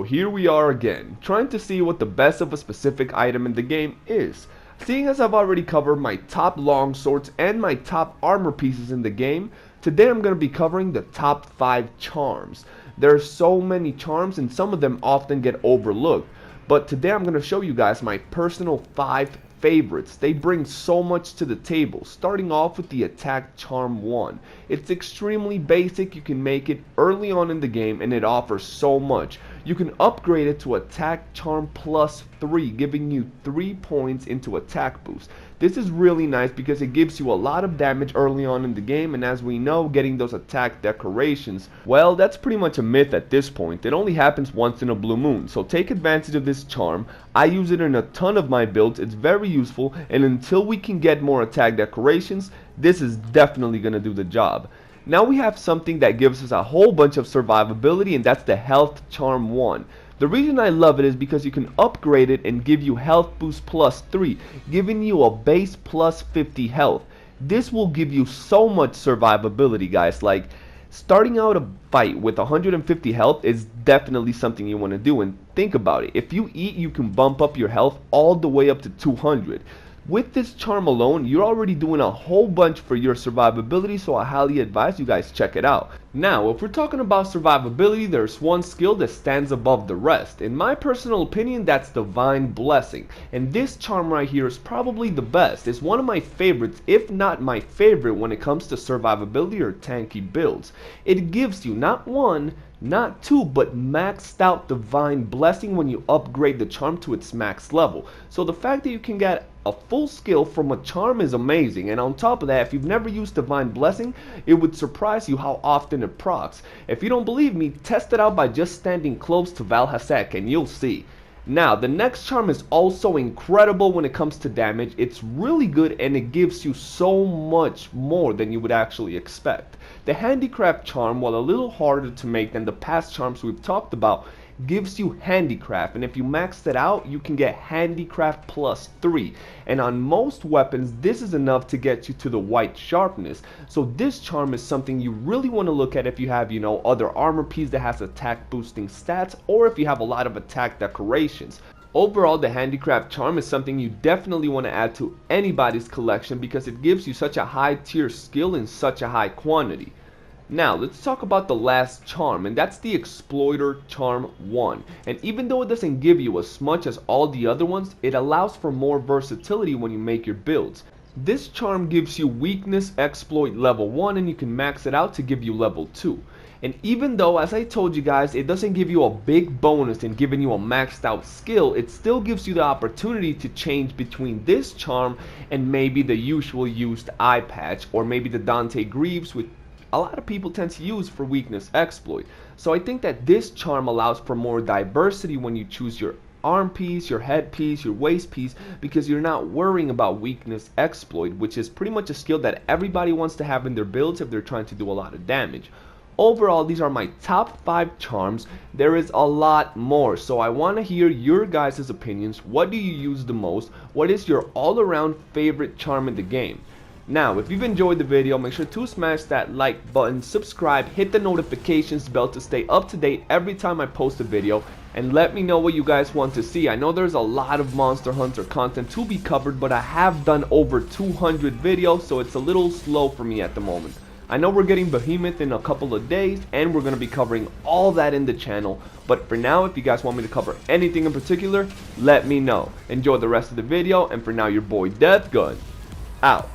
here we are again, trying to see what the best of a specific item in the game is. Seeing as I've already covered my top long swords and my top armor pieces in the game, today I'm going to be covering the top 5 charms. There are so many charms and some of them often get overlooked, but today I'm going to show you guys my personal 5 favorites. They bring so much to the table, starting off with the attack charm 1. It's extremely basic, you can make it early on in the game and it offers so much. You can upgrade it to attack charm plus 3, giving you 3 points into attack boost. This is really nice because it gives you a lot of damage early on in the game, and as we know, getting those attack decorations, well, that's pretty much a myth at this point. It only happens once in a blue moon, so take advantage of this charm. I use it in a ton of my builds, it's very useful, and until we can get more attack decorations, this is definitely going to do the job. Now we have something that gives us a whole bunch of survivability, and that's the health charm 1. The reason I love it is because you can upgrade it and give you health boost plus 3, giving you a base plus 50 health. This will give you so much survivability, guys. Like, starting out a fight with 150 health is definitely something you want to do, and think about it. If you eat, you can bump up your health all the way up to 200. With this charm alone, you're already doing a whole bunch for your survivability, so I highly advise you guys check it out. Now, if we're talking about survivability, there's one skill that stands above the rest. In my personal opinion, that's Divine Blessing. And this charm right here is probably the best. It's one of my favorites, if not my favorite, when it comes to survivability or tanky builds. It gives you not one, not 2, but maxed out Divine Blessing when you upgrade the charm to its max level. So the fact that you can get a full skill from a charm is amazing, and on top of that, if you've never used Divine Blessing, it would surprise you how often it procs. If you don't believe me, test it out by just standing close to Valhasek and you'll see. Now, the next charm is also incredible when it comes to damage. It's really good and it gives you so much more than you would actually expect. The Handicraft charm, while a little harder to make than the past charms we've talked about, gives you Handicraft, and if you max it out, you can get Handicraft plus 3, and on most weapons this is enough to get you to the white sharpness. So this charm is something you really want to look at if you have, other armor piece that has attack boosting stats, or if you have a lot of attack decorations. Overall, the Handicraft charm is something you definitely want to add to anybody's collection because it gives you such a high tier skill in such a high quantity. Now, let's talk about the last charm, and that's the Exploiter Charm 1. And even though it doesn't give you as much as all the other ones, it allows for more versatility when you make your builds. This charm gives you Weakness Exploit level 1, and you can max it out to give you level 2. And even though, as I told you guys, it doesn't give you a big bonus in giving you a maxed out skill, it still gives you the opportunity to change between this charm and maybe the usual used eye patch, or maybe the Dante Greaves, which a lot of people tend to use for weakness exploit. So I think that this charm allows for more diversity when you choose your arm piece, your head piece, your waist piece, because you're not worrying about weakness exploit, which is pretty much a skill that everybody wants to have in their builds if they're trying to do a lot of damage. Overall, these are my top 5 charms. There is a lot more, so I want to hear your guys' opinions. What do you use the most? What is your all-around favorite charm in the game? Now, if you've enjoyed the video, make sure to smash that like button, subscribe, hit the notifications bell to stay up to date every time I post a video, and let me know what you guys want to see. I know there's a lot of Monster Hunter content to be covered, but I have done over 200 videos, so it's a little slow for me at the moment. I know we're getting Behemoth in a couple of days, and we're going to be covering all that in the channel, but for now, if you guys want me to cover anything in particular, let me know. Enjoy the rest of the video, and for now, your boy Death Gun, out.